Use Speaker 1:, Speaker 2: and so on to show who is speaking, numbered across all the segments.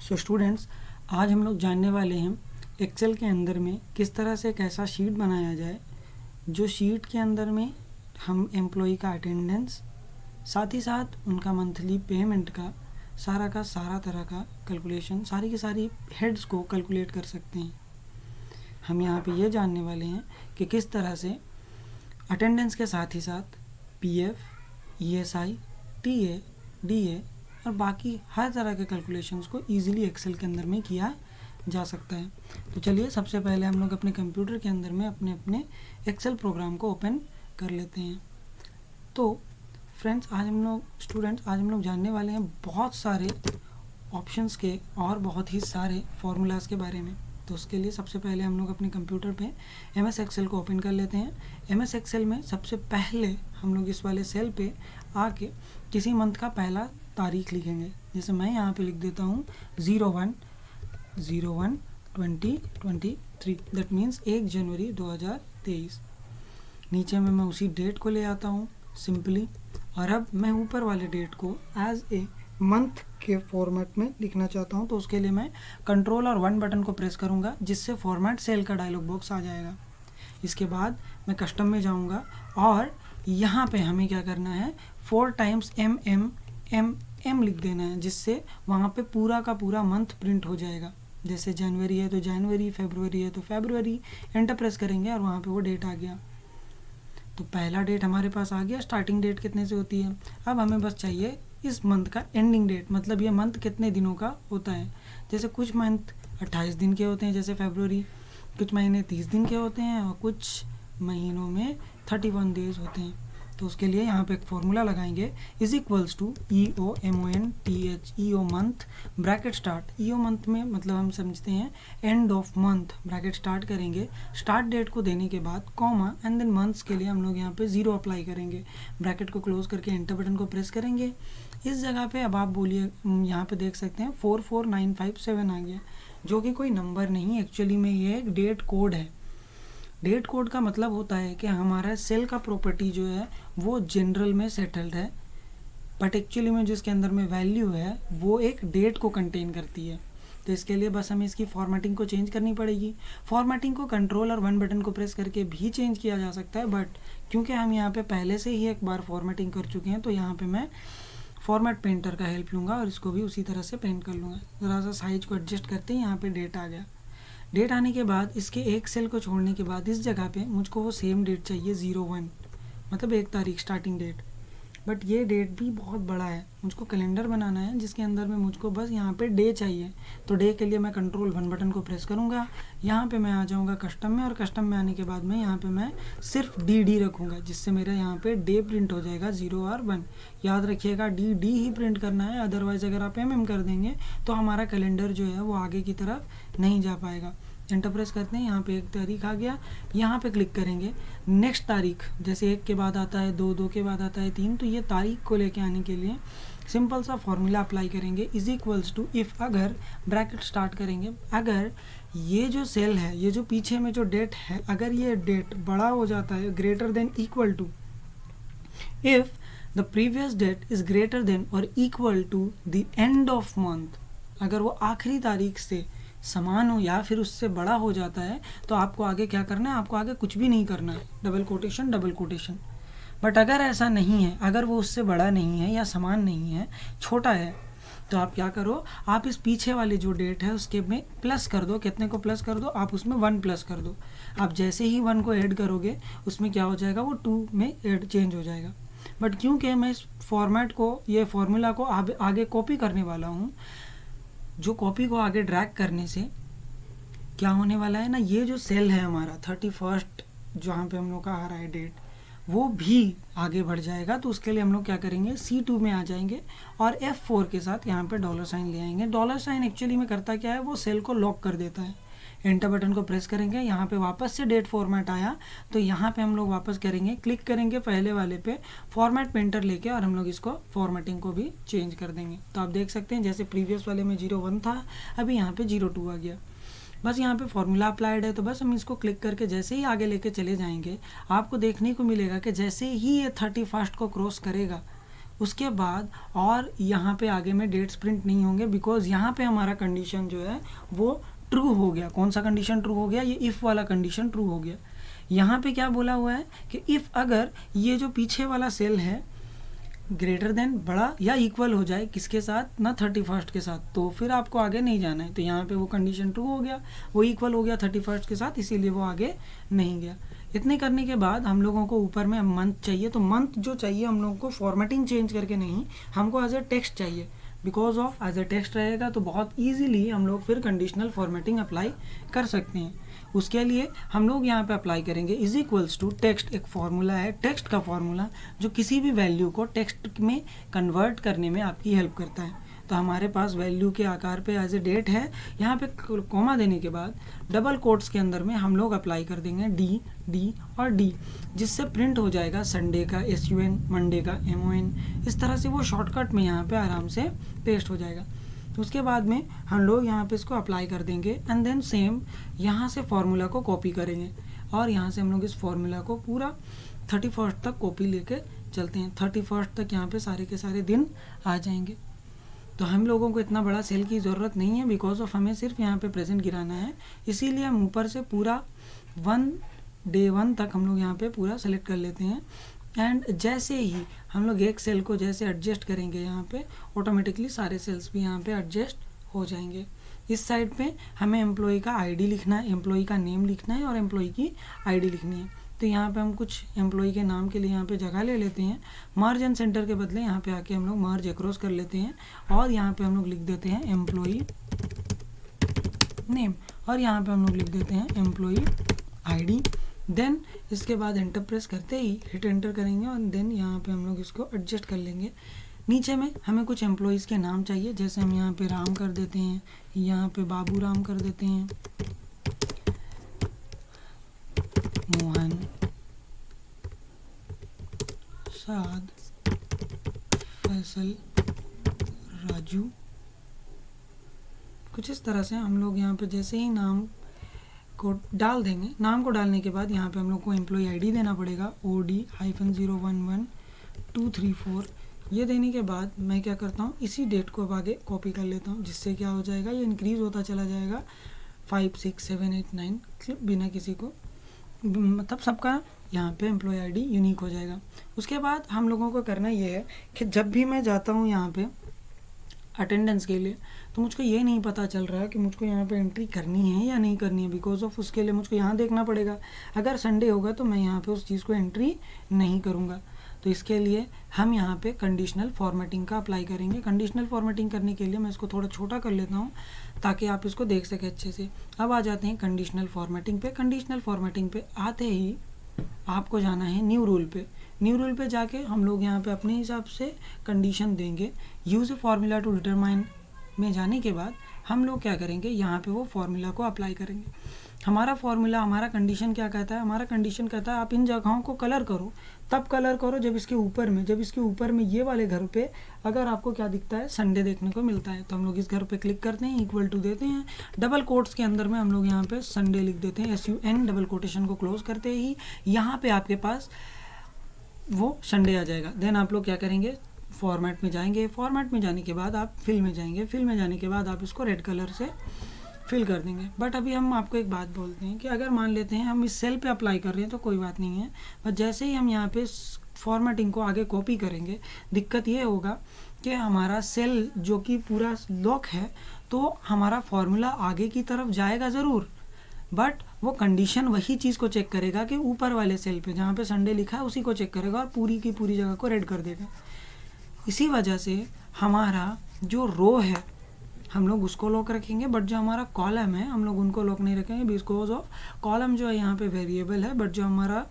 Speaker 1: So students, आज हम लोग जानने वाले हैं एक्सेल के अंदर में किस तरह से एक ऐसा शीट बनाया जाए जो शीट के अंदर में हम एम्प्लॉय का अटेंडेंस, साथ ही साथ उनका मंथली पेमेंट का सारा तरह का कैलकुलेशन, सारी की सारी हेड्स को कैलकुलेट कर सकते हैं। हम यहाँ पे ये जानने वाले हैं कि किस तरह से अटेंडेंस के साथ ही साथ पीएफ, ईएसआई, टीए, डीए और बाकी हर तरह के कैलकुलेशंस को इजीली एक्सेल के अंदर में किया जा सकता है। तो चलिए सबसे पहले हम लोग अपने कंप्यूटर के अंदर में अपने अपने एक्सेल प्रोग्राम को ओपन कर लेते हैं। तो फ्रेंड्स, आज हम लोग जानने वाले हैं बहुत सारे ऑप्शंस के और बहुत ही सारे फार्मूलाज के बारे में। तो उसके लिए सबसे पहले हम लोग अपने कंप्यूटर पे एमएस एक्सेल को ओपन कर लेते हैं। एमएस एक्सेल में सबसे पहले हम लोग इस वाले सेल पे आके किसी मंथ का पहला तारीख लिखेंगे। जैसे मैं यहाँ पे लिख देता हूँ 01/01/2023, दैट मीन्स 1 जनवरी 2023। नीचे में मैं उसी डेट को ले आता हूँ सिंपली, और अब मैं ऊपर वाले डेट को एज ए मंथ के फॉर्मेट में लिखना चाहता हूँ। तो उसके लिए मैं कंट्रोल और 1 बटन को प्रेस करूँगा, जिससे फॉर्मेट सेल का डायलॉग बॉक्स आ जाएगा। इसके बाद मैं कस्टम में जाऊँगा और यहाँ पे हमें क्या करना है, 4 टाइम्स MM लिख देना है, जिससे वहाँ पे पूरा का पूरा मंथ प्रिंट हो जाएगा। जैसे जनवरी है तो जनवरी, फरवरी है तो फरवरी, एंटर प्रेस करेंगे और वहाँ पे वो डेट आ गया। तो पहला डेट हमारे पास आ गया। स्टार्टिंग डेट कितने से होती है, अब हमें बस चाहिए इस मंथ का एंडिंग डेट, मतलब ये मंथ कितने दिनों का होता है। जैसे कुछ मंथ 28 दिन के होते हैं, जैसे फरवरी, कुछ महीने 30 दिन के होते हैं और कुछ महीनों में 31 डेज होते हैं। तो उसके लिए यहाँ पे एक फॉर्मूला लगाएंगे, is equals to EOMONTH month bracket start. EO month में मतलब हम समझते हैं end of month, bracket start करेंगे। स्टार्ट डेट को देने के बाद कॉमा एंड देन मंथ्स के लिए हम लोग यहाँ पे 0 अप्लाई करेंगे। ब्रैकेट को क्लोज करके एंटर बटन को प्रेस करेंगे। इस जगह पे अब आप बोलिए, यहाँ पे देख सकते हैं 44957 आ गया, जो कि कोई नंबर नहीं, एक्चुअली में ये एक डेट कोड है। डेट कोड का मतलब होता है कि हमारा सेल का प्रॉपर्टी जो है वो जनरल में सेटल्ड है, बट एक्चुअली में जिसके अंदर में वैल्यू है वो एक डेट को कंटेन करती है। तो इसके लिए बस हमें इसकी फॉर्मेटिंग को चेंज करनी पड़ेगी। फॉर्मेटिंग को कंट्रोल और 1 बटन को प्रेस करके भी चेंज किया जा सकता है, बट क्योंकि हम यहाँ पे पहले से ही एक बार फॉर्मेटिंग कर चुके हैं तो यहाँ पे मैं फॉर्मेट पेंटर का हेल्प लूँगा और इसको भी उसी तरह से पेंट कर लूँगा। ज़रा सा साइज को एडजस्ट करते हैं, यहाँ पे डेट आ गया। डेट आने के बाद इसके एक सेल को छोड़ने के बाद इस जगह पे मुझको वो सेम डेट चाहिए 01, मतलब 1 तारीख स्टार्टिंग डेट। बट ये डेट भी बहुत बड़ा है, मुझको कैलेंडर बनाना है जिसके अंदर में मुझको बस यहाँ पे डे चाहिए। तो डे के लिए मैं कंट्रोल 1 बटन को प्रेस करूँगा। यहाँ पे मैं आ जाऊँगा कस्टम में, और कस्टम में आने के बाद में यहाँ पे मैं सिर्फ DD रखूँगा, जिससे मेरा यहाँ पे डे प्रिंट हो जाएगा 0 और 1। याद रखिएगा DD ही प्रिंट करना है, अदरवाइज़ अगर आप MM कर देंगे तो हमारा कैलेंडर जो है वो आगे की तरफ नहीं जा पाएगा। एंटर प्रेस करते हैं, यहाँ पे 1 तारीख आ गया। यहाँ पे क्लिक करेंगे नेक्स्ट तारीख, जैसे 1 के बाद आता है 2, 2 के बाद आता है 3, तो ये तारीख को लेके आने के लिए सिंपल सा फॉर्मूला अप्लाई करेंगे, इज इक्वल्स टू इफ़, अगर ब्रैकेट स्टार्ट करेंगे, अगर ये जो सेल है, ये जो पीछे में जो डेट है, अगर ये डेट बड़ा हो जाता है greater than equal to, if the previous date is greater than और equal to the end of month, अगर वो आखिरी तारीख से समान हो या फिर उससे बड़ा हो जाता है, तो आपको आगे क्या करना है, आपको आगे कुछ भी नहीं करना है, डबल कोटेशन। बट अगर ऐसा नहीं है, अगर वो उससे बड़ा नहीं है या समान नहीं है, छोटा है, तो आप क्या करो, आप इस पीछे वाली जो डेट है उसके में प्लस कर दो। कितने को प्लस कर दो, आप उसमें 1 प्लस कर दो। आप जैसे ही 1 को ऐड करोगे उसमें क्या हो जाएगा, वो 2 में ऐड चेंज हो जाएगा। बट क्योंकि मैं इस फॉर्मेट को, ये फॉर्मूला को आगे कॉपी करने वाला हूँ, जो कॉपी को आगे ड्रैग करने से क्या होने वाला है ना, ये जो सेल है हमारा 31 जहाँ पे हम लोग का आ रहा है डेट, वो भी आगे बढ़ जाएगा। तो उसके लिए हम लोग क्या करेंगे, C2 में आ जाएंगे और F4 के साथ यहाँ पे डॉलर साइन ले आएंगे। डॉलर साइन एक्चुअली में करता क्या है, वो सेल को लॉक कर देता है। एंटर बटन को प्रेस करेंगे, यहाँ पे वापस से डेट फॉर्मेट आया, तो यहाँ पे हम लोग वापस करेंगे, क्लिक करेंगे पहले वाले पे, फॉर्मेट पेंटर लेके, और हम लोग इसको फॉर्मेटिंग को भी चेंज कर देंगे। तो आप देख सकते हैं जैसे प्रीवियस वाले में 01 था, अभी यहाँ पे 02 आ गया। बस यहाँ पे फॉर्मूला अप्लाइड है, तो बस हम इसको क्लिक करके जैसे ही आगे लेके चले जाएंगे, आपको देखने को मिलेगा कि जैसे ही ये 31 को क्रॉस करेगा उसके बाद और यहाँ पे आगे में डेट्स प्रिंट नहीं होंगे, बिकॉज यहाँ पे हमारा कंडीशन जो है वो ट्रू हो गया। कौन सा कंडीशन ट्रू हो गया? ये इफ़ वाला कंडीशन ट्रू हो गया। यहाँ पे क्या बोला हुआ है कि इफ़ अगर ये जो पीछे वाला सेल है ग्रेटर देन बड़ा या इक्वल हो जाए किसके साथ? ना 31st के साथ, तो फिर आपको आगे नहीं जाना है। तो यहाँ पे वो कंडीशन ट्रू हो गया, वो इक्वल हो गया 31st के साथ, इसीलिए वो आगे नहीं गया। इतने करने के बाद हम लोगों को ऊपर में मंथ चाहिए, तो मंथ जो चाहिए हम लोगों को फॉर्मेटिंग चेंज करके नहीं, हमको एज ए टेक्स्ट चाहिए। Because of as a text रहेगा तो बहुत ईजिली हम लोग फिर कंडीशनल फॉर्मेटिंग अप्लाई कर सकते हैं। उसके लिए हम लोग यहाँ पे अप्लाई करेंगे इज इक्वल्स टू टेक्स्ट। एक फार्मूला है टेक्स्ट का फार्मूला, जो किसी भी वैल्यू को टेक्स्ट में कन्वर्ट करने में आपकी हेल्प करता है। तो हमारे पास वैल्यू के आकार पे एज ए डेट है, यहाँ पे कॉमा देने के बाद डबल कोट्स के अंदर में हम लोग अप्लाई कर देंगे डी, डी और डी, जिससे प्रिंट हो जाएगा संडे का SUN, मंडे का MON। इस तरह से वो शॉर्टकट में यहाँ पे आराम से पेस्ट हो जाएगा। तो उसके बाद में हम लोग यहाँ पे इसको अप्लाई कर देंगे एंड देन सेम यहाँ से फार्मूला को कॉपी करेंगे और यहाँ से हम लोग इस फार्मूला को पूरा 31st तक कॉपी लेके चलते हैं। 31st तक यहाँ पे सारे के सारे दिन आ जाएंगे। तो हम लोगों को इतना बड़ा सेल की ज़रूरत नहीं है, बिकॉज ऑफ हमें सिर्फ यहाँ पे प्रेजेंट गिराना है। इसीलिए हम ऊपर से पूरा डे 1 तक हम लोग यहाँ पे पूरा सेलेक्ट कर लेते हैं। एंड जैसे ही हम लोग एक सेल को जैसे एडजस्ट करेंगे यहाँ पे, ऑटोमेटिकली सारे सेल्स भी यहाँ पे एडजस्ट हो जाएंगे। इस साइड पे हमें एम्प्लॉय का आईडी लिखना है, एम्प्लॉय का नेम लिखना है और एम्प्लॉय की आईडी लिखनी है। तो यहाँ पे हम कुछ एम्प्लॉय के नाम के लिए यहाँ पे जगह ले लेते हैं। मर्ज एंड सेंटर के बदले यहाँ पे आके हम लोग मर्ज अक्रॉस कर लेते हैं और यहाँ पे हम लोग लिख देते हैं एम्प्लॉय नेम और यहाँ पे हम लोग लिख देते हैं एम्प्लॉय आईडी। देन इसके बाद एंटर प्रेस करते ही हिट एंटर करेंगे और देन यहाँ पे हम लोग इसको एडजस्ट कर लेंगे। नीचे में हमें कुछ एम्प्लॉयज़ के नाम चाहिए, जैसे हम यहाँ पे राम कर देते हैं, यहाँ पे बाबू राम कर देते हैं, मोहन, साद, फैसल, राजू। कुछ इस तरह से हम लोग यहाँ पे जैसे ही नाम को डाल देंगे, नाम को डालने के बाद यहाँ पे हम लोग को एम्प्लॉय आईडी देना पड़ेगा OD-011-234। ये देने के बाद मैं क्या करता हूँ, इसी डेट को अब आगे कॉपी कर लेता हूँ, जिससे क्या हो जाएगा, ये इंक्रीज़ होता चला जाएगा 5, 6, 7, 8, 9 बिना किसी को, मतलब सबका यहाँ पे एम्प्लॉय आईडी यूनिक हो जाएगा। उसके बाद हम लोगों को करना ये है कि जब भी मैं जाता हूँ यहाँ पे अटेंडेंस के लिए, तो मुझको ये नहीं पता चल रहा है कि मुझको यहाँ पे एंट्री करनी है या नहीं करनी है। बिकॉज ऑफ उसके लिए मुझको यहाँ देखना पड़ेगा। अगर संडे होगा तो मैं यहाँ पे उस चीज़ को एंट्री नहीं करूँगा। तो इसके लिए हम यहाँ पे कंडीशनल फॉर्मेटिंग का अप्लाई करेंगे। कंडीशनल फॉर्मेटिंग करने के लिए मैं इसको थोड़ा छोटा कर लेता हूँ ताकि आप इसको देख सकें अच्छे से। अब आ जाते हैं कंडीशनल फॉर्मेटिंग पे। कंडीशनल फॉर्मेटिंग पे आते ही आपको जाना है न्यू रूल पे। न्यू रूल पे जाके हम लोग यहाँ पे अपने हिसाब से कंडीशन देंगे। Use a formula to determine में जाने के बाद हम लोग क्या करेंगे, यहाँ पे वो फार्मूला को अप्लाई करेंगे। हमारा फार्मूला, हमारा कंडीशन क्या कहता है, हमारा कंडीशन कहता है आप इन जगहों को कलर करो। तब कलर करो जब इसके ऊपर में ये वाले घर पे अगर आपको क्या दिखता है, संडे देखने को मिलता है। तो हम लोग इस घर पे क्लिक करते हैं, इक्वल टू देते हैं, डबल कोट्स के अंदर में हम लोग यहाँ पे संडे लिख देते हैं, SUN, डबल कोटेशन को क्लोज करते ही यहाँ पे आपके पास वो संडे आ जाएगा। देन आप लोग क्या करेंगे, फॉर्मेट में जाएंगे। फॉर्मेट में जाने के बाद आप फिल में जाएंगे। फिल में जाने के बाद आप इसको रेड कलर से फिल कर देंगे। बट अभी हम आपको एक बात बोलते हैं कि अगर मान लेते हैं हम इस सेल पे अप्लाई कर रहे हैं तो कोई बात नहीं है, बट जैसे ही हम यहाँ पे फॉर्मेटिंग को आगे कॉपी करेंगे, दिक्कत ये होगा कि हमारा सेल जो कि पूरा लॉक है, तो हमारा फॉर्मूला आगे की तरफ जाएगा ज़रूर, बट वो कंडीशन वही चीज़ को चेक करेगा कि ऊपर वाले सेल पे जहाँ पे संडे लिखा है उसी को चेक करेगा और पूरी की पूरी जगह को रेड कर देगा। इसी वजह से हमारा जो रो है हम लोग उसको लॉक रखेंगे, बट जो हमारा कॉलम है हम लोग उनको लॉक नहीं रखेंगे। बिकॉज ऑफ कॉलम जो है यहाँ पे वेरिएबल है, बट जो हमारा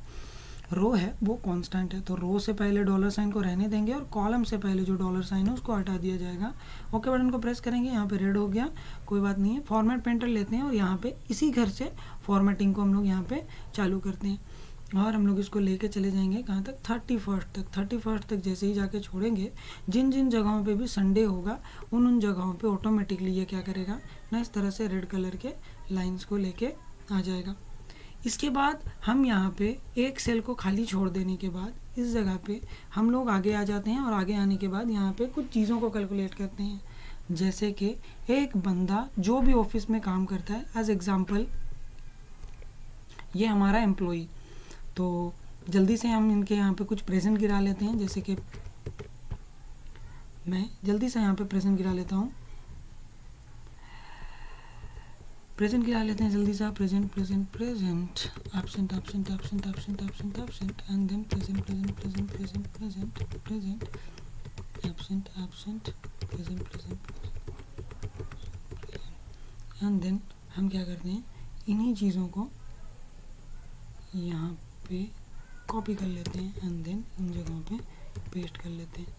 Speaker 1: रो है वो कांस्टेंट है। तो रो से पहले डॉलर साइन को रहने देंगे और कॉलम से पहले जो डॉलर साइन है उसको हटा दिया जाएगा। ओके बटन को प्रेस करेंगे, यहाँ पे रेड हो गया, कोई बात नहीं है। फॉर्मेट पेंटर लेते हैं और यहाँ पे इसी घर से फॉर्मेटिंग को हम लोग यहाँ पे चालू करते हैं और हम लोग इसको लेके चले जाएंगे कहाँ तक, 31st तक। 31st तक जैसे ही जाके छोड़ेंगे, जिन जिन जगहों पे भी संडे होगा उन जगहों पे ऑटोमेटिकली ये क्या करेगा ना, इस तरह से रेड कलर के लाइंस को लेके आ जाएगा। इसके बाद हम यहाँ पे एक सेल को खाली छोड़ देने के बाद इस जगह पे हम लोग आगे आ जाते हैं और आगे आने के बाद यहाँ पे कुछ चीज़ों को कैलकुलेट करते हैं, जैसे कि एक बंदा जो भी ऑफिस में काम करता है, एज एग्जांपल ये हमारा एम्प्लॉई। तो जल्दी से हम इनके यहाँ पे कुछ प्रेजेंट गिरा लेते हैं, जैसे कि मैं जल्दी से यहाँ पे प्रेजेंट गिरा लेता हूँ, प्रेजेंट गिरा लेते हैं जल्दी से। Present present present absent absent absent absent absent absent and then present present present present present present absent absent present present and then हम क्या करते हैं, इन्हीं चीज़ों को यहाँ पे कॉपी कर लेते हैं एंड देन इन जगहों पे पेस्ट कर लेते हैं।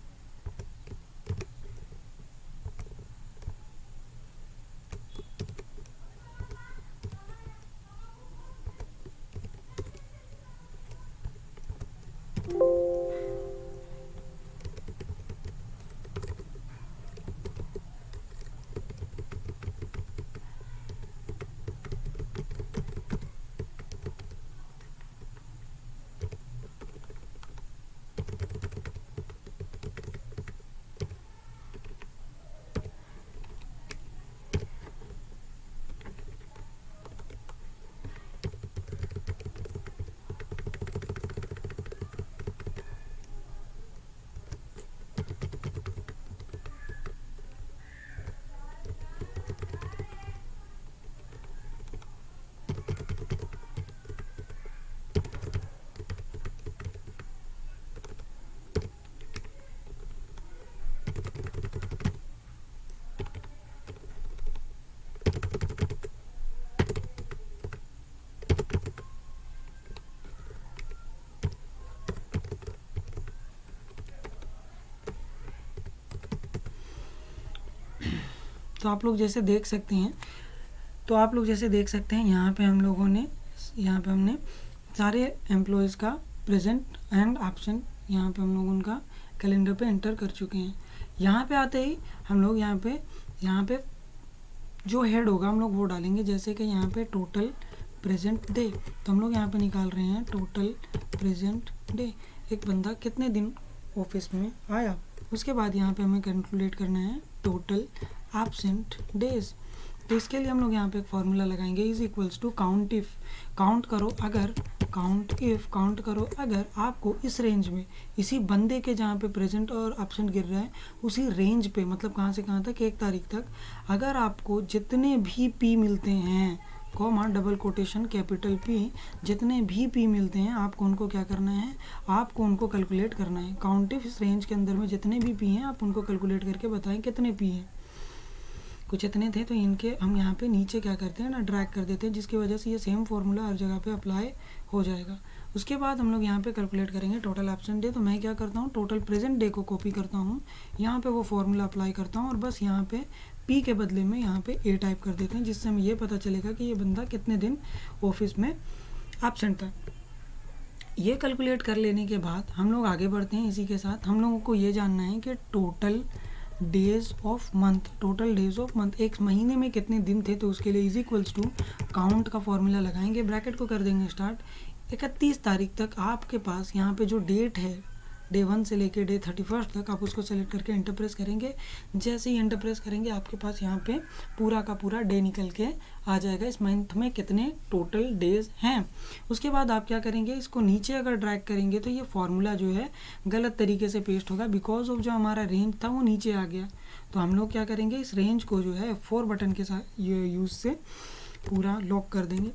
Speaker 1: तो आप लोग जैसे देख सकते हैं, यहाँ पे हम लोगों ने, यहाँ पे हमने सारे एम्प्लॉयज़ का प्रेजेंट एंड एब्सेंट यहाँ पे हम लोग उनका कैलेंडर पे एंटर कर चुके हैं। यहाँ पे आते ही हम लोग यहाँ पे जो हेड होगा हम लोग वो डालेंगे, जैसे कि यहाँ पे टोटल प्रेजेंट डे, तो हम लोग यहाँ पे निकाल रहे हैं टोटल प्रेजेंट डे, एक बंदा कितने दिन ऑफिस में आया। उसके बाद यहाँ पे हमें कैलकुलेट करना है टोटल एब्सेंट डेज। तो इसके लिए हम लोग यहाँ पे एक फॉर्मूला लगाएंगे, is equals to count if, count करो अगर आपको इस रेंज में, इसी बंदे के जहाँ पे प्रेजेंट और एब्सेंट गिर रहा है उसी रेंज पे, मतलब कहाँ से कहाँ तक, 1 तारीख तक, अगर आपको जितने भी पी मिलते हैं, comma double quotation capital P, जितने भी पी मिलते हैं आपको उनको क्या करना है, आपको उनको कैलकुलेट करना है। काउंट इफ इस रेंज के अंदर में जितने भी पी हैं आप उनको कैलकुलेट करके बताएं कितने पी हैं। कुछ इतने थे तो इनके हम यहाँ पे नीचे क्या करते हैं ना, ड्रैग कर देते हैं, जिसकी वजह से ये सेम फार्मूला हर जगह पे अप्लाई हो जाएगा। उसके बाद हम लोग यहाँ पे कैलकुलेट करेंगे टोटल एब्सेंट डे। तो मैं क्या करता हूँ, टोटल प्रेजेंट डे को कॉपी करता हूँ, यहाँ पे वो फार्मूला अप्लाई करता हूँ और बस यहाँ पे पी के बदले में यहाँ पे ए टाइप कर देते हैं, जिससे हमें ये पता चलेगा कि ये बंदा कितने दिन ऑफिस में एब्सेंट था। ये कैलकुलेट कर लेने के बाद हम लोग आगे बढ़ते हैं। इसी के साथ हम लोगों को ये जानना है कि टोटल डेज ऑफ मंथ, एक महीने में कितने दिन थे, तो उसके लिए इज इक्वल्स टू काउंट का फॉर्मूला लगाएंगे, ब्रैकेट को कर देंगे स्टार्ट। 31 तारीख तक आपके पास यहाँ पे जो डेट है, डे 1 से लेके डे 31 तक, आप उसको सेलेक्ट करके एंटर प्रेस करेंगे। जैसे ही एंटर प्रेस करेंगे आपके पास यहाँ पे पूरा का पूरा डे निकल के आ जाएगा, इस मंथ में कितने टोटल डेज हैं। उसके बाद आप क्या करेंगे, इसको नीचे अगर ड्रैग करेंगे तो ये फार्मूला जो है गलत तरीके से पेस्ट होगा, बिकॉज ऑफ जो हमारा रेंज था वो नीचे आ गया। तो हम लोग क्या करेंगे, इस रेंज को जो है F4 बटन के साथ यूज से पूरा लॉक कर देंगे।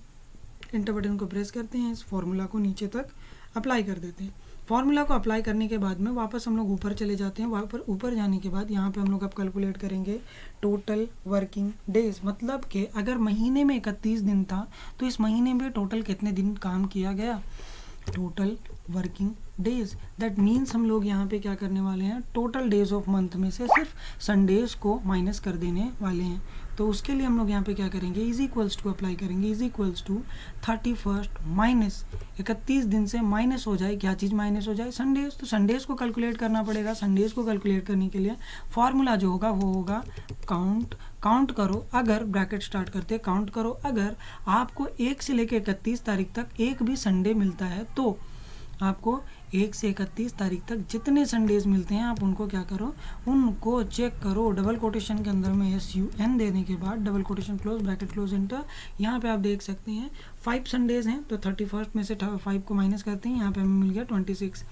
Speaker 1: एंटर बटन को प्रेस करते हैं, इस फार्मूला को नीचे तक अप्लाई कर देते हैं। फार्मूला को अप्लाई करने के बाद में वापस हम लोग ऊपर चले जाते हैं। ऊपर जाने के बाद यहाँ पे हम लोग अब कैलकुलेट करेंगे टोटल वर्किंग डेज, मतलब कि अगर महीने में 31 दिन था तो इस महीने में टोटल कितने दिन काम किया गया, total working days. That means हम लोग यहाँ पे क्या करने वाले हैं, टोटल डेज ऑफ मंथ में से सिर्फ संडेज को माइनस कर देने वाले हैं। तो उसके लिए हम लोग यहाँ पे क्या करेंगे, इज इक्वल्स टू अप्लाई करेंगे, इज इक्वल्स टू 31 माइनस 31 दिन से माइनस हो जाए, क्या चीज़ माइनस हो जाए, संडेज। तो संडेज को कैलकुलेट करना पड़ेगा। संडेज को कैलकुलेट करने के लिए फॉर्मूला जो होगा वो होगा काउंट करो अगर, ब्रैकेट स्टार्ट करते, काउंट करो अगर आपको 1 से लेकर 31 तारीख तक एक भी संडे मिलता है तो आपको 1 से 31 तारीख तक जितने संडेज मिलते हैं आप उनको क्या करो, उनको चेक करो। डबल कोटेशन के अंदर में SUN देने के बाद double quotation close bracket close inter, यहाँ पे आप देख सकते हैं 5 संडेज हैं तो 31 में से 5 को माइनस करते हैं, यहाँ पे हमें मिल गया 26।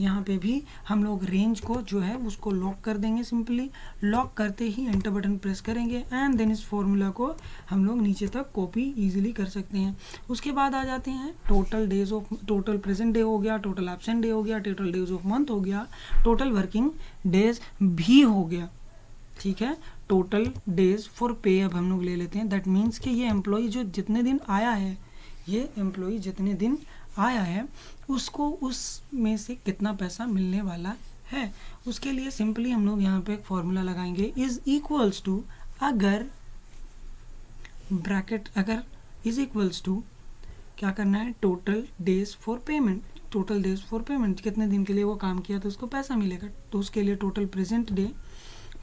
Speaker 1: यहाँ पे भी हम लोग रेंज को जो है उसको लॉक कर देंगे। सिंपली लॉक करते ही एंटर बटन प्रेस करेंगे एंड देन इस फॉर्मूला को हम लोग नीचे तक कॉपी इजीली कर सकते हैं। उसके बाद आ जाते हैं total days of, total present day हो गया, टोटल एब्सेंट डे हो गया, टोटल डेज ऑफ मंथ हो गया, टोटल वर्किंग डेज भी हो गया। ठीक है, टोटल डेज फॉर पे अब हम लोग ले लेते हैं। दैट मीन्स कि ये एम्प्लॉय जो जितने दिन आया है, ये एम्प्लॉय जितने दिन आया है उसको उसमें से कितना पैसा मिलने वाला है। उसके लिए सिंपली हम लोग यहाँ पे एक फॉर्मूला लगाएंगे, इज इक्वल्स टू, अगर ब्रैकेट, अगर इज इक्वल्स टू क्या करना है, total days for payment. Total days for payment कितने दिन के लिए वो काम किया तो उसको पैसा मिलेगा, तो उसके लिए total present debt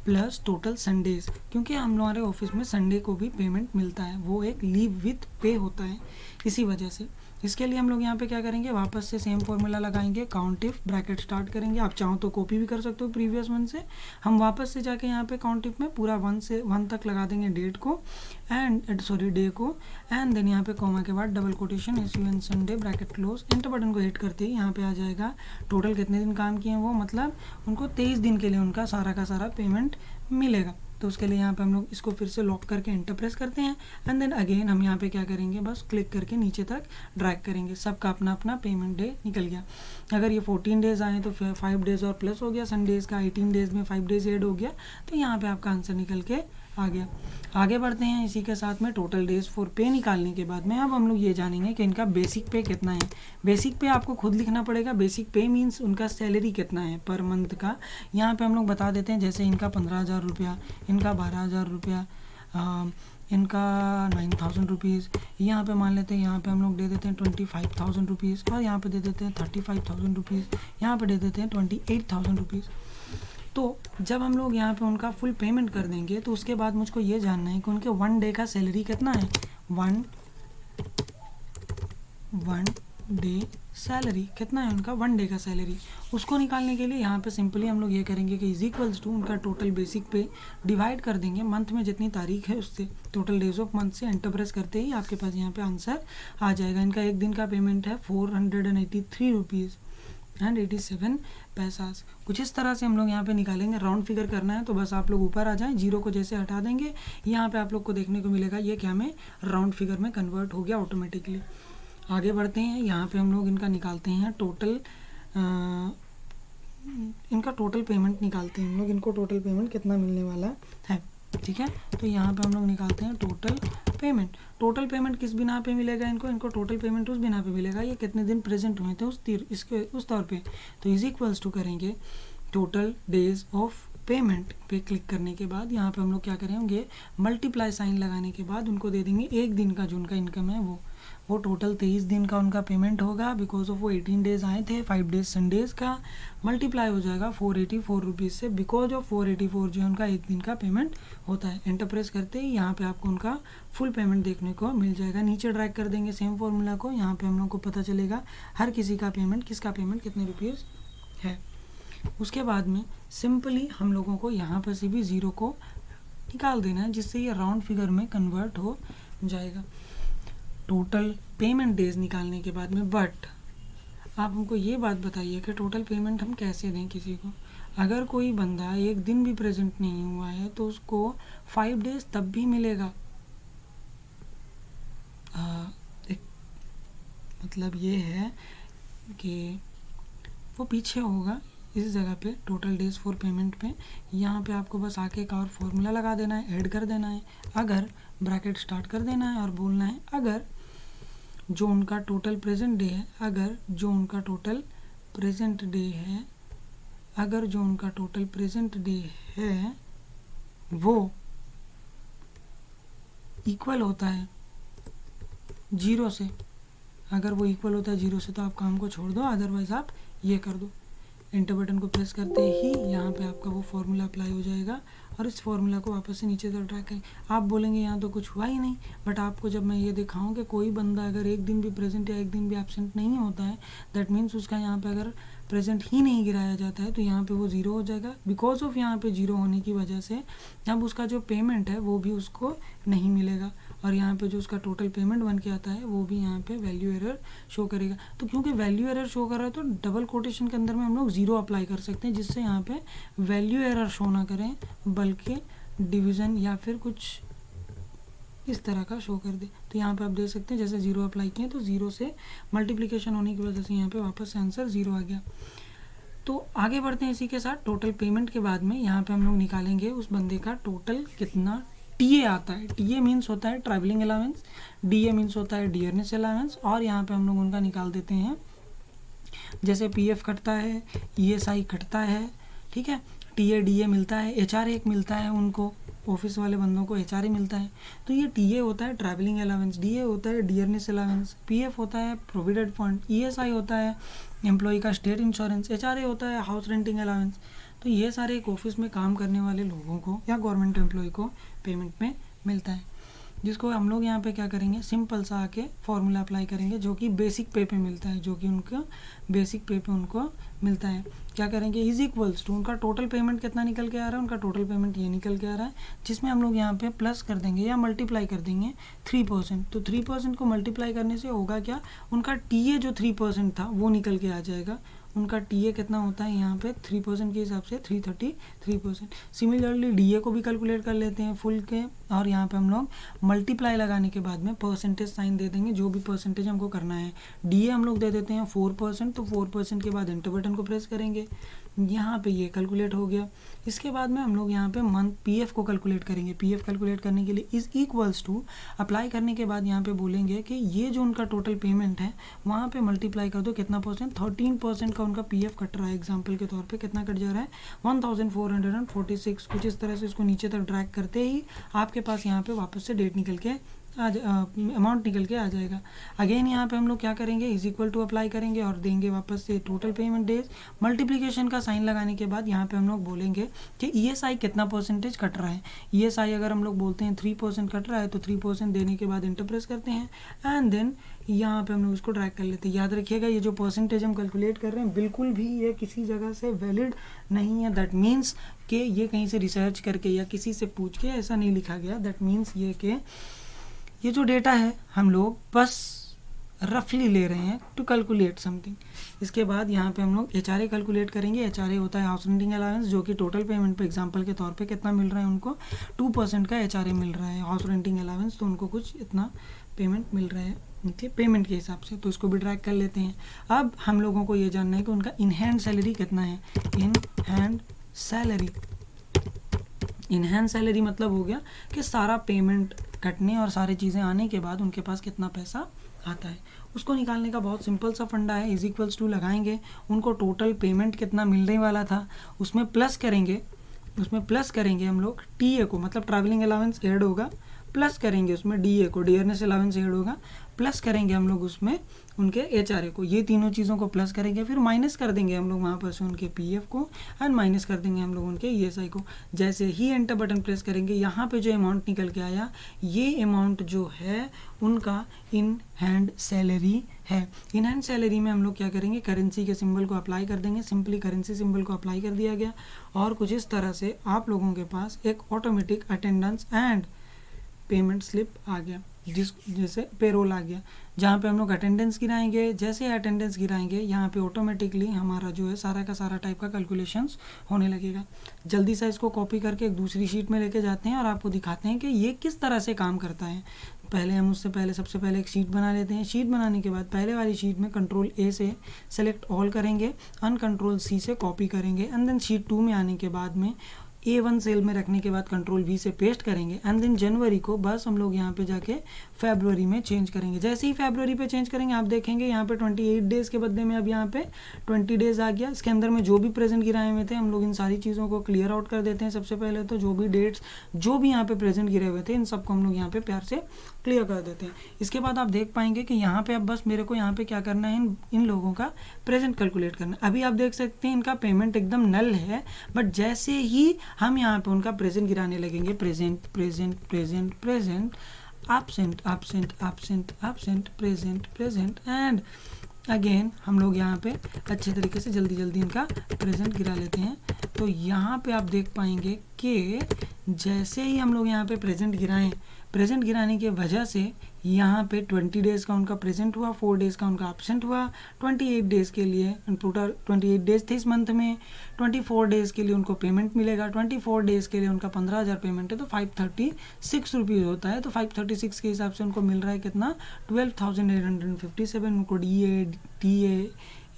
Speaker 1: plus total Sundays, क्योंकि हम हमारे ऑफिस में संडे को भी पेमेंट मिलता है, वो एक लीव विथ पे होता है, इसी वजह से। इसके लिए हम लोग यहाँ पे क्या करेंगे, वापस से सेम फॉर्मूला लगाएंगे, काउंट इफ ब्रैकेट स्टार्ट करेंगे। आप चाहो तो कॉपी भी कर सकते हो प्रीवियस वन से। हम वापस से जाके यहाँ पे काउंट इफ में पूरा 1 से 1 तक लगा देंगे डेट को एंड डे को, एंड देन यहाँ पे कॉमा के बाद double quotation SUN Sunday bracket close, enter button को हिट करते ही यहाँ पे आ जाएगा टोटल कितने दिन काम किए हैं वो, मतलब उनको 23 दिन के लिए उनका सारा का सारा पेमेंट मिलेगा। तो उसके लिए यहाँ पे हम लोग इसको फिर से लॉक करके एंटर प्रेस करते हैं एंड देन अगेन हम यहाँ पे क्या करेंगे, बस क्लिक करके नीचे तक ड्रैग करेंगे। सबका अपना अपना पेमेंट डे निकल गया। अगर ये 14 डेज आए तो फिर 5 डेज और प्लस हो गया, संडेज का 18 डेज में 5 डेज ऐड हो गया, तो यहाँ पे आपका आंसर निकल के आ गया। आगे बढ़ते हैं इसी के साथ में टोटल डेज फॉर पे निकालने के बाद में अब हम लोग ये जानेंगे कि इनका बेसिक पे कितना है। बेसिक पे आपको खुद लिखना पड़ेगा। बेसिक पे मीन्स उनका सैलरी कितना है पर मंथ का। यहाँ पे हम लोग बता देते हैं, जैसे इनका 15,000 रुपया, इनका 12,000 रुपया, इनका 9,000 रुपीज़, यहाँ पे मान लेते हैं, यहाँ पे हम लोग दे देते हैं 25,000 रुपीज़, और यहाँ पे दे देते हैं 35,000 रुपीज़, यहाँ पे दे देते हैं 28,000 रुपीज़। तो जब हम लोग यहाँ पे उनका फुल पेमेंट कर देंगे तो उसके बाद मुझको ये जानना है कि उनके 1 डे का सैलरी कितना है। वन डे सैलरी कितना है उनका, 1 डे का सैलरी। उसको निकालने के लिए यहाँ पे सिंपली हम लोग ये करेंगे कि इज इक्वल्स टू उनका टोटल बेसिक पे डिवाइड कर देंगे मंथ में जितनी तारीख है उससे, टोटल डेज ऑफ मंथ से एंटर प्रेस करते ही आपके पास यहाँ पे आंसर आ जाएगा। इनका एक दिन का पेमेंट है 483 रुपीज़ एंड 87 पैसास। कुछ इस तरह से हम लोग यहाँ पे निकालेंगे। राउंड फिगर करना है तो बस आप लोग ऊपर आ जाएं, जीरो को जैसे हटा देंगे यहाँ पे आप लोग को देखने को मिलेगा ये क्या में राउंड फिगर में कन्वर्ट हो गया ऑटोमेटिकली। आगे बढ़ते हैं, यहाँ पे हम लोग इनका निकालते हैं टोटल, इनका टोटल पेमेंट निकालते हैं हम लोग, इनको टोटल पेमेंट कितना मिलने वाला है। ठीक है, तो यहाँ पे हम लोग निकालते हैं टोटल पेमेंट। टोटल पेमेंट किस बिना पे मिलेगा इनको टोटल पेमेंट उस बिना पे मिलेगा ये कितने दिन प्रेजेंट हुए थे उस तौर पे। तो इज इक्वल्स टू करेंगे टोटल डेज ऑफ पेमेंट पे क्लिक करने के बाद यहाँ पे हम लोग क्या करेंगे, मल्टीप्लाई साइन लगाने के बाद उनको दे देंगे एक दिन का जो उनका इनकम है वो टोटल 23 दिन का उनका पेमेंट होगा, बिकॉज ऑफ वो 18 डेज आए थे, 5 डेज संडेज का मल्टीप्लाई हो जाएगा 484 रुपीज़ से, बिकॉज ऑफ 484 जो है उनका एक दिन का पेमेंट होता है। एंटर प्रेस करते ही यहाँ पे आपको उनका फुल पेमेंट देखने को मिल जाएगा। नीचे ड्रैग कर देंगे सेम फॉर्मूला को, यहाँ पे हम लोग को पता चलेगा हर किसी का पेमेंट, किसका पेमेंट कितने रुपीज़ है। उसके बाद में सिंपली हम लोगों को यहाँ पर से भी ज़ीरो को निकाल देना है, जिससे ये राउंड फिगर में कन्वर्ट हो जाएगा टोटल पेमेंट डेज निकालने के बाद में। बट आप हमको ये बात बताइए कि टोटल पेमेंट हम कैसे दें किसी को। अगर कोई बंदा एक दिन भी प्रेजेंट नहीं हुआ है तो उसको 5 डेज तब भी मिलेगा। मतलब ये है कि वो पीछे होगा इस जगह पे टोटल डेज फॉर पेमेंट पे। यहाँ पे आपको बस आके एक और फॉर्मूला लगा देना है, ऐड कर देना है, अगर ब्रैकेट स्टार्ट कर देना है और बोलना है अगर जो उनका टोटल प्रेजेंट डे है, अगर जो उनका टोटल प्रेजेंट डे है, अगर जो उनका टोटल प्रेजेंट डे है वो इक्वल होता है 0 से, अगर वो इक्वल होता है 0 से तो आप काम को छोड़ दो, अदरवाइज आप ये कर दो। एंटर बटन को प्रेस करते ही यहाँ पे आपका वो फॉर्मूला अप्लाई हो जाएगा और इस फॉर्मूला को वापस से नीचे तक ड्रैग करें। आप बोलेंगे यहाँ तो कुछ हुआ ही नहीं, बट आपको जब मैं ये दिखाऊं कि कोई बंदा अगर एक दिन भी प्रेजेंट या एक दिन भी एब्सेंट नहीं होता है, दैट मीन्स उसका यहाँ पे अगर प्रेजेंट ही नहीं गिराया जाता है तो यहाँ पे वो ज़ीरो हो जाएगा। बिकॉज ऑफ यहाँ पे ज़ीरो होने की वजह से अब उसका जो पेमेंट है वो भी उसको नहीं मिलेगा, और यहाँ पे जो उसका टोटल पेमेंट बन के आता है वो भी यहाँ पे वैल्यू एरर शो करेगा। तो क्योंकि वैल्यू एरर शो कर रहा है तो डबल कोटेशन के अंदर में हम लोग ज़ीरो अप्लाई कर सकते हैं, जिससे यहाँ पे वैल्यू एरर शो ना करें बल्कि डिवीज़न या फिर कुछ इस तरह का शो कर दे। तो यहाँ पे आप देख सकते हैं जैसे ज़ीरो अप्लाई किए तो ज़ीरो से मल्टीप्लिकेशन होने की वजह से यहाँ पे वापस से आंसर ज़ीरो आ गया। तो आगे बढ़ते हैं इसी के साथ। टोटल पेमेंट के बाद में यहाँ पे हम लोग निकालेंगे उस बंदे का टोटल कितना टीए आता है। टीए मीन्स होता है ट्रैवलिंग अलाउंस, डीए मीन्स होता है डियरनेस अलाउंस, और यहाँ पे हम लोग उनका निकाल देते हैं। जैसे पीएफ कटता है, ईएसआई कटता है, ठीक है, टीए डीए मिलता है, एचआरए एक मिलता है, उनको ऑफिस वाले बंदों को एचआरए मिलता है। तो ये टीए होता है ट्रैवलिंग अलाउंस, डीए होता है डियरनेस अलाउंस, पीएफ होता है प्रोविडेंट फंड, ईएसआई होता है एम्प्लॉय का स्टेट इंश्योरेंस, एचआरए होता है हाउस रेंटिंग अलाउंस। तो ये सारे एक ऑफिस में काम करने वाले लोगों को या गवर्नमेंट एम्प्लॉय को पेमेंट में मिलता है, जिसको हम लोग यहाँ पे क्या करेंगे, सिंपल सा आके फॉर्मूला अप्लाई करेंगे जो कि बेसिक पे मिलता है, जो कि उनका बेसिक पे उनको मिलता है। क्या करेंगे, इज इक्वल्स टू उनका टोटल पेमेंट कितना निकल के आ रहा है, उनका टोटल पेमेंट ये निकल के आ रहा है, जिसमें हम लोग यहाँ पे प्लस कर देंगे या मल्टीप्लाई कर देंगे 3%। तो 3% को मल्टीप्लाई करने से होगा क्या, उनका टीए जो 3% था वो निकल के आ जाएगा। उनका टीए कितना होता है यहाँ पे 3% के हिसाब से 333%। सिमिलरली डीए को भी कैलकुलेट कर लेते हैं फुल के, और यहाँ पे हम लोग मल्टीप्लाई लगाने के बाद में परसेंटेज साइन दे देंगे, जो भी परसेंटेज हमको करना है। डीए हम लोग दे देते हैं 4%, तो 4% के बाद एंटर बटन को प्रेस करेंगे, यहाँ पे ये कैलकुलेट हो गया। इसके बाद में हम लोग यहाँ पे मंथ पीएफ को कैलकुलेट करेंगे। पीएफ कैलकुलेट करने के लिए इज इक्वल्स टू अप्लाई करने के बाद यहाँ पे बोलेंगे कि ये जो उनका टोटल पेमेंट है वहाँ पे मल्टीप्लाई कर दो कितना परसेंट, 13% का उनका पीएफ कट रहा है। एग्जाम्पल के तौर पे कितना कट जा रहा है 1446। कुछ इस तरह से इसको नीचे तक ड्रैग करते ही आपके पास यहाँ पे वापस से डेट निकल के अमाउंट निकल के आ जाएगा। अगेन यहाँ पे हम लोग क्या करेंगे, इज इक्वल टू अप्लाई करेंगे और देंगे वापस से टोटल पेमेंट डेज। मल्टीप्लिकेशन का साइन लगाने के बाद यहाँ पे हम लोग बोलेंगे कि ईएसआई कितना परसेंटेज कट रहा है। ईएसआई अगर हम लोग बोलते हैं 3% कट रहा है तो 3% देने के बाद इंटर प्रेस करते हैं एंड देन यहाँ पे हम लोग उसको ड्रैग कर लेते हैं। याद रखिएगा ये जो परसेंटेज हम कैलकुलेट कर रहे हैं बिल्कुल भी ये किसी जगह से वैलिड नहीं है। दैट मीन्स कि ये कहीं से रिसर्च करके या किसी से पूछ के ऐसा नहीं लिखा गया। दैट मीन्स ये कि ये जो डेटा है हम लोग बस रफली ले रहे हैं टू कैलकुलेट समथिंग। इसके बाद यहाँ पे हम लोग एचआरए कैलकुलेट करेंगे। एचआरए होता है हाउस रेंटिंग अलाउंस, जो कि टोटल पेमेंट पे एग्जांपल के तौर पे कितना मिल रहा है, उनको 2% का एचआरए मिल रहा है हाउस रेंटिंग अलाउंस, तो उनको कुछ इतना पेमेंट मिल रहा है उनके पेमेंट के हिसाब से। तो इसको भी ट्रैक कर लेते हैं। अब हम लोगों को ये जानना है कि उनका इन हैंड सैलरी कितना है। In hand salary, in hand salary मतलब हो गया कि सारा पेमेंट कटने और सारी चीज़ें आने के बाद उनके पास कितना पैसा आता है। उसको निकालने का बहुत सिंपल सा फंडा है। इज इक्वल्स टू लगाएंगे, उनको टोटल पेमेंट कितना मिलने वाला था उसमें प्लस करेंगे हम लोग टीए को, मतलब ट्रैवलिंग अलाउंस ऐड होगा, प्लस करेंगे उसमें डीए को, डियरनेस अलाउंस ऐड होगा, प्लस करेंगे हम लोग उसमें उनके एचआरए को। ये तीनों चीज़ों को प्लस करेंगे, फिर माइनस कर देंगे हम लोग वहाँ पर से उनके पीएफ को एंड माइनस कर देंगे हम लोग उनके ईएसआई को। जैसे ही एंटर बटन प्रेस करेंगे यहाँ पे जो अमाउंट निकल के आया, ये अमाउंट जो है उनका इन हैंड सैलरी है। इन हैंड सैलरी में हम लोग क्या करेंगे, करेंसी के सिंबल को अप्लाई कर देंगे। सिंपली करेंसी सिंबल को अप्लाई कर दिया गया और कुछ इस तरह से आप लोगों के पास एक automatic attendance and payment slip आ गया, जैसे पेरोल आ गया, जहाँ पे हम लोग अटेंडेंस गिराएंगे। जैसे अटेंडेंस गिराएंगे यहाँ पे ऑटोमेटिकली हमारा जो है सारा का सारा टाइप का कैलकुलेशंस होने लगेगा। जल्दी से इसको कॉपी करके एक दूसरी शीट में लेके जाते हैं और आपको दिखाते हैं कि ये किस तरह से काम करता है। पहले हम सबसे पहले एक शीट बना लेते हैं। शीट बनाने के बाद पहले वाली शीट में कंट्रोल ए से सेलेक्ट ऑल करेंगे, कंट्रोल सी से कॉपी करेंगे एंड देन शीट 2 में आने के बाद में A1 सेल में रखने के बाद कंट्रोल V से पेस्ट करेंगे एंड देन जनवरी को बस हम लोग यहाँ पे जाके फरवरी में चेंज करेंगे। जैसे ही फरवरी पे चेंज करेंगे आप देखेंगे यहाँ पे 28 डेज़ के बदले में अब यहाँ पे 20 डेज़ आ गया। इसके अंदर में जो भी प्रेजेंट गिराए हुए थे हम लोग इन सारी चीज़ों को क्लियर आउट कर देते हैं। सबसे पहले तो जो भी डेट्स जो भी यहाँ पे प्रेजेंट गिरे हुए थे इन सबको हम लोग यहाँ पे प्यार से क्लियर कर देते हैं। इसके बाद आप देख पाएंगे कि यहाँ पे अब बस मेरे को यहाँ पे क्या करना है, इन लोगों का प्रेजेंट कैलकुलेट करना है। अभी आप देख सकते हैं इनका पेमेंट एकदम नल है, बट जैसे ही हम यहाँ पे उनका प्रेजेंट गिराने लगेंगे, present present present present, absent absent absent absent, present present, and again हम लोग यहाँ पे अच्छे तरीके से जल्दी जल्दी इनका प्रेजेंट गिरा लेते हैं। तो यहाँ पे आप देख पाएंगे कि जैसे ही हम लोग यहाँ पे प्रेजेंट गिराएं, प्रेजेंट गिराने की वजह से यहाँ पे 20 डेज़ का उनका प्रेजेंट हुआ, 4 डेज़ का उनका एब्सेंट हुआ, 28 डेज़ के लिए, टोटल 28 डेज़ थे इस मंथ में, 24 डेज़ के लिए उनको पेमेंट मिलेगा, 24 डेज़ के लिए उनका 15,000 पेमेंट है तो 536 रुपीज़ होता है। तो 536 के हिसाब से उनको मिल रहा है कितना, 12,857। उनको DA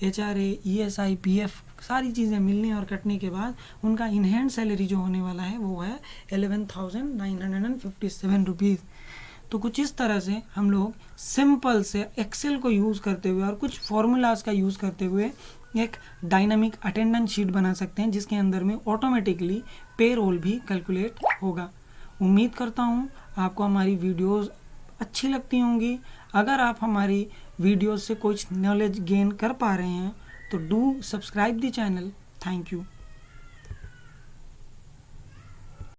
Speaker 1: HRA ESI PF सारी चीज़ें मिलने और कटने के बाद उनका इन हैंड सैलरी जो होने वाला है वो है 11,957 रुपीज़। तो कुछ इस तरह से हम लोग सिंपल से एक्सेल को यूज़ करते हुए और कुछ फॉर्मूलाज का यूज़ करते हुए एक डायनामिक अटेंडेंस शीट बना सकते हैं, जिसके अंदर में ऑटोमेटिकली पेरोल भी कैलकुलेट होगा। उम्मीद करता हूँ आपको हमारी वीडियोस अच्छी लगती होंगी। अगर आप हमारी वीडियोस से कुछ नॉलेज गेन कर पा रहे हैं तो do subscribe the channel. Thank you.